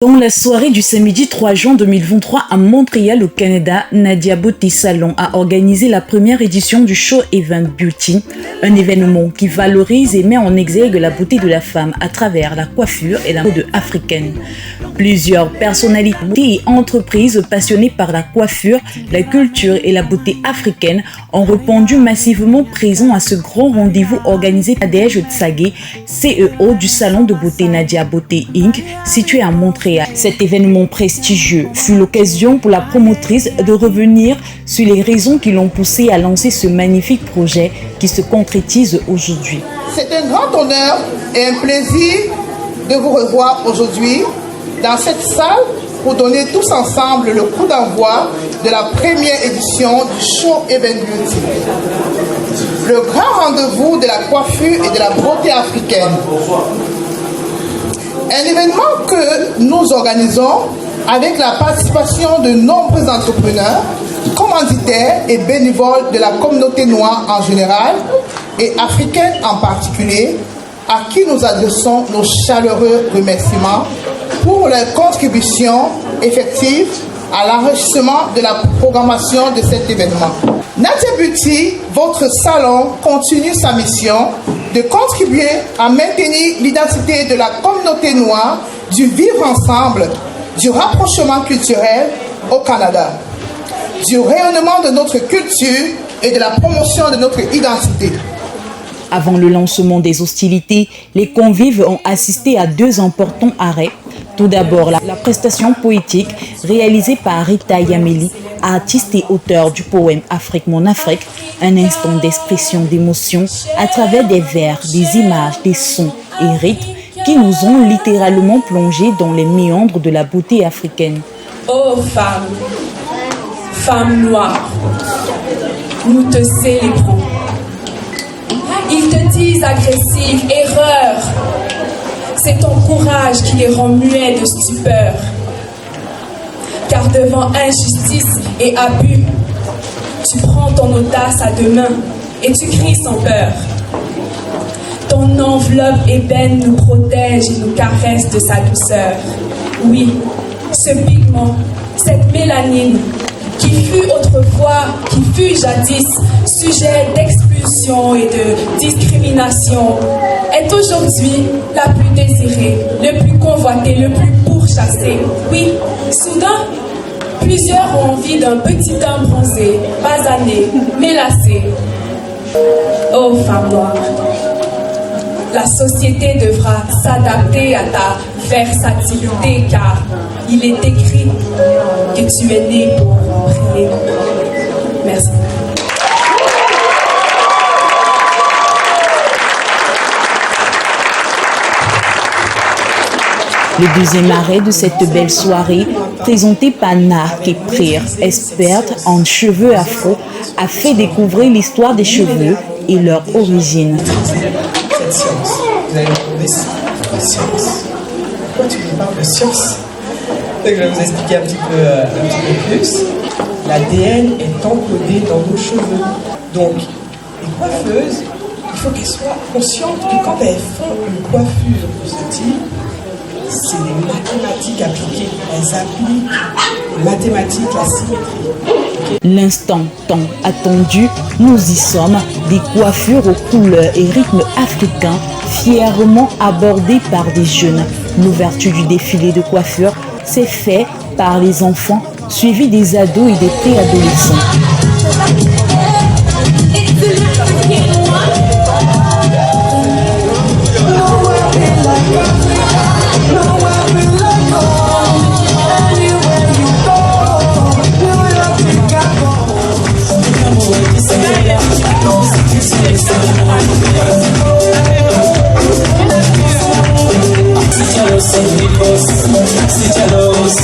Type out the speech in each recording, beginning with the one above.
Dans la soirée du samedi 3 juin 2023 à Montréal au Canada, Nadia Beauté Salon a organisé la première édition du Show Event Beauty, un événement qui valorise et met en exergue la beauté de la femme à travers la coiffure et la mode africaine. Plusieurs personnalités et entreprises passionnées par la coiffure, la culture et la beauté africaine ont répondu massivement présents à ce grand rendez-vous organisé par Nadège Tsagé, CEO du salon de beauté Nadia Beauté Inc., situé à Montréal. Cet événement prestigieux fut l'occasion pour la promotrice de revenir sur les raisons qui l'ont poussée à lancer ce magnifique projet qui se concrétise aujourd'hui. C'est un grand honneur et un plaisir de vous revoir aujourd'hui dans cette salle pour donner tous ensemble le coup d'envoi de la première édition du Show Event Beauty. Le grand rendez-vous de la coiffure et de la beauté africaine. Un événement que nous organisons avec la participation de nombreux entrepreneurs, commanditaires et bénévoles de la communauté noire en général et africaine en particulier, à qui nous adressons nos chaleureux remerciements pour leur contribution effective à l'enrichissement de la programmation de cet événement. Nadia Beauty, votre salon, continue sa mission de contribuer à maintenir l'identité de la communauté noire, du vivre ensemble, du rapprochement culturel au Canada, du rayonnement de notre culture et de la promotion de notre identité. Avant le lancement des hostilités, les convives ont assisté à deux importants arrêts. Tout d'abord, la prestation poétique réalisée par Rita Yameli, artiste et auteur du poème Afrique mon Afrique, un instant d'expression d'émotion à travers des vers, des images, des sons et rythmes qui nous ont littéralement plongés dans les méandres de la beauté africaine. Ô femme, femme noire, nous te célébrons. Ils te disent agressive, erreur. C'est ton courage qui les rend muets de stupeur. Car devant injustice et abus, tu prends ton audace à deux mains et tu cries sans peur. Ton enveloppe ébène nous protège et nous caresse de sa douceur. Oui, ce pigment, cette mélanine, qui fut autrefois, qui fut jadis sujet d'expulsion et de discrimination, est aujourd'hui la plus désirée, le plus convoitée, le plus pourchassée. Oui, soudain, plusieurs ont envie d'un petit homme bronzé, basané, mélassé. Ô femme noire, la société devra s'adapter à ta versatilité car il est écrit que tu es né pour briller. Merci. Le deuxième arrêt de cette belle soirée, présenté par Nark Prire, experte en cheveux afro, a fait découvrir l'histoire des cheveux et leur origine. Cette science, vous allez retrouver la science. Pourquoi tu lui parles de science? Donc, je vais vous expliquer un petit peu plus. L'ADN est encodé dans nos cheveux. Donc, les coiffeuses, il faut qu'elles soient conscientes que quand elles font une coiffure de ce type, c'est des mathématiques appliquées. Elles appliquent les mathématiques, la symétrie. L'instant tant attendu, nous y sommes, des coiffures aux couleurs et rythmes africains, fièrement abordées par des jeunes. L'ouverture du défilé de coiffure s'est faite par les enfants, suivis des ados et des préadolescents.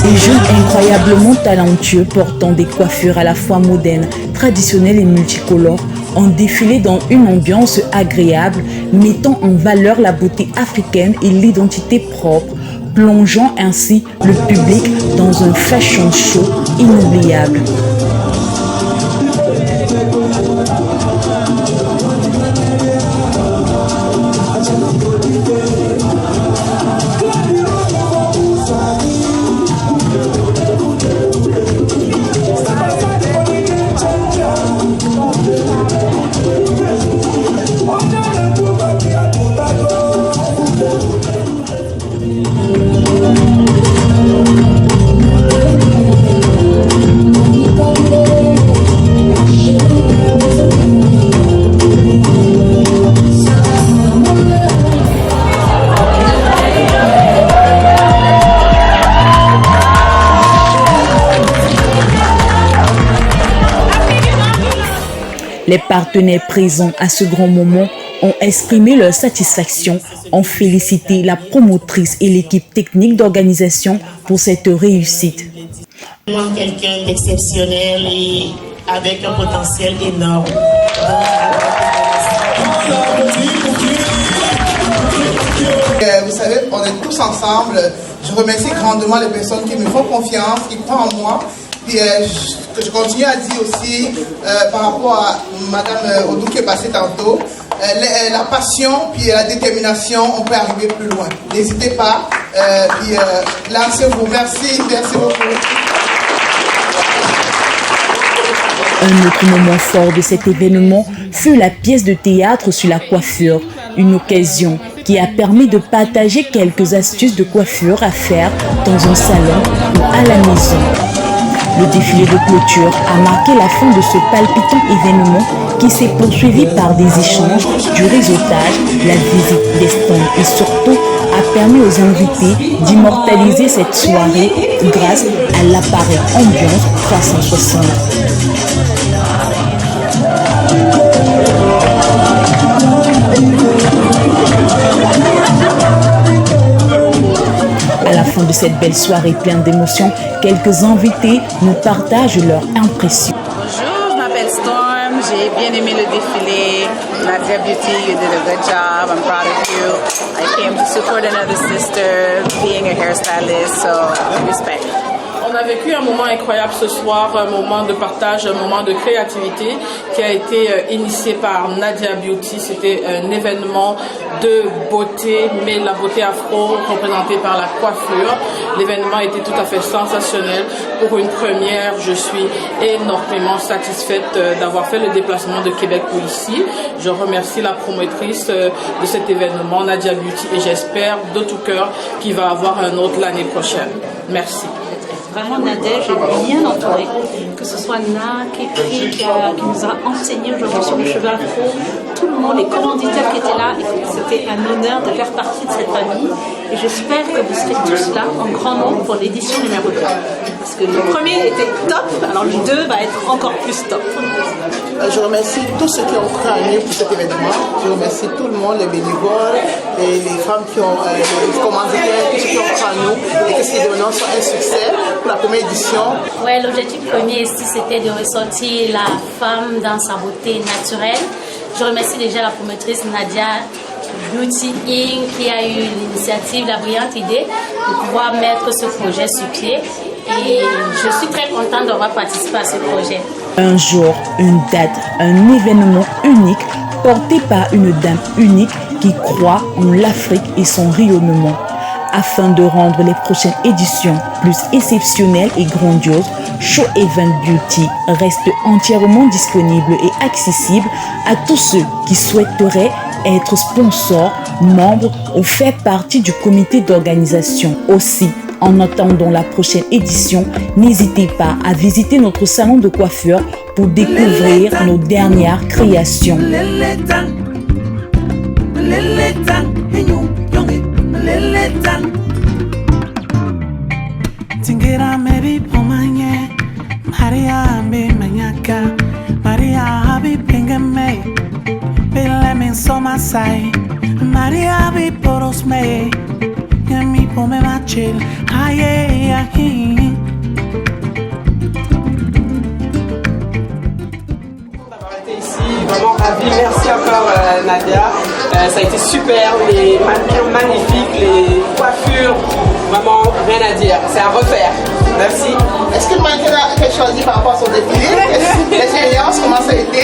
Des jeunes incroyablement talentueux portant des coiffures à la fois modernes, traditionnelles et multicolores ont défilé dans une ambiance agréable, mettant en valeur la beauté africaine et l'identité propre, plongeant ainsi le public dans un fashion show inoubliable. Les partenaires présents à ce grand moment ont exprimé leur satisfaction, ont félicité la promotrice et l'équipe technique d'organisation pour cette réussite. Quelqu'un d'exceptionnel et avec un potentiel énorme. Vous savez, on est tous ensemble. Je remercie grandement les personnes qui me font confiance, qui croient en moi. Et que je continue à dire aussi par rapport à Madame Odou qui est passée tantôt, la passion puis la détermination, on peut arriver plus loin. N'hésitez pas, lancez-vous. Merci beaucoup. Un autre moment fort de cet événement fut la pièce de théâtre sur la coiffure, une occasion qui a permis de partager quelques astuces de coiffure à faire dans un salon ou à la maison. Le défilé de clôture a marqué la fin de ce palpitant événement qui s'est poursuivi par des échanges, du réseautage, la visite des stands et surtout a permis aux invités d'immortaliser cette soirée grâce à l'appareil Ambiance 360. À la fin de cette belle soirée pleine d'émotions, quelques invités nous partagent leurs impressions. Bonjour, je m'appelle Storm, j'ai bien aimé le défilé. Nadia Beauty, you did a good job, I'm proud of you. I came to support another sister, being a hairstylist, so respect. On a vécu un moment incroyable ce soir, un moment de partage, un moment de créativité qui a été initié par Nadia Beauty. C'était un événement de beauté, mais la beauté afro représentée par la coiffure. L'événement était tout à fait sensationnel. Pour une première, je suis énormément satisfaite d'avoir fait le déplacement de Québec pour ici. Je remercie la promotrice de cet événement, Nadia Beauty, et j'espère de tout cœur qu'il va avoir un autre l'année prochaine. Merci. Vraiment, Nadège est bien entourée, que ce soit Na, Kekri, qui nous a enseigné aujourd'hui sur le cheveu afro, tout le monde, les commanditaires qui étaient là, c'était un honneur de faire partie de cette famille. Et j'espère que vous serez tous là en grand nombre pour l'édition numéro 2. Parce que le premier était top, alors le 2 va être encore plus top. Je remercie tous ceux qui ont cru en nous pour cet événement. Je remercie tout le monde, les bénévoles, les femmes qui ont, les commanditaires, tous ceux qui ont cru en nous et que ces événements soient un succès pour la première édition. Ouais, l'objectif premier ici, c'était de ressortir la femme dans sa beauté naturelle. Je remercie déjà la promotrice Nadia Beauty Inc. qui a eu l'initiative, la brillante idée de pouvoir mettre ce projet sur pied. Et je suis très contente d'avoir participé à ce projet. Un jour, une date, un événement unique porté par une dame unique qui croit en l'Afrique et son rayonnement. Afin de rendre les prochaines éditions plus exceptionnelles et grandioses, Show Event Beauty reste entièrement disponible et accessible à tous ceux qui souhaiteraient être sponsors, membres ou faire partie du comité d'organisation. Aussi, en attendant la prochaine édition, n'hésitez pas à visiter notre salon de coiffure pour découvrir nos dernières créations. Vraiment ravi, merci encore Nadia, ça a été super, les mannequins magnifiques, les coiffures, vraiment rien à dire, c'est à refaire. Merci. Est-ce que le mannequin a choisi par rapport à son défilé? L'expérience, comment ça a été?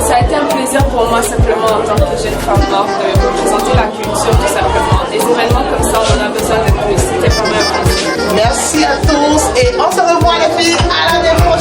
Ça a été un plaisir pour moi simplement en tant que jeune femme noire de représenter la culture tout simplement. Des événements comme ça, on en a besoin de plus. C'était vraiment un plaisir. Merci à tous et on se revoit les filles à l'année prochaine.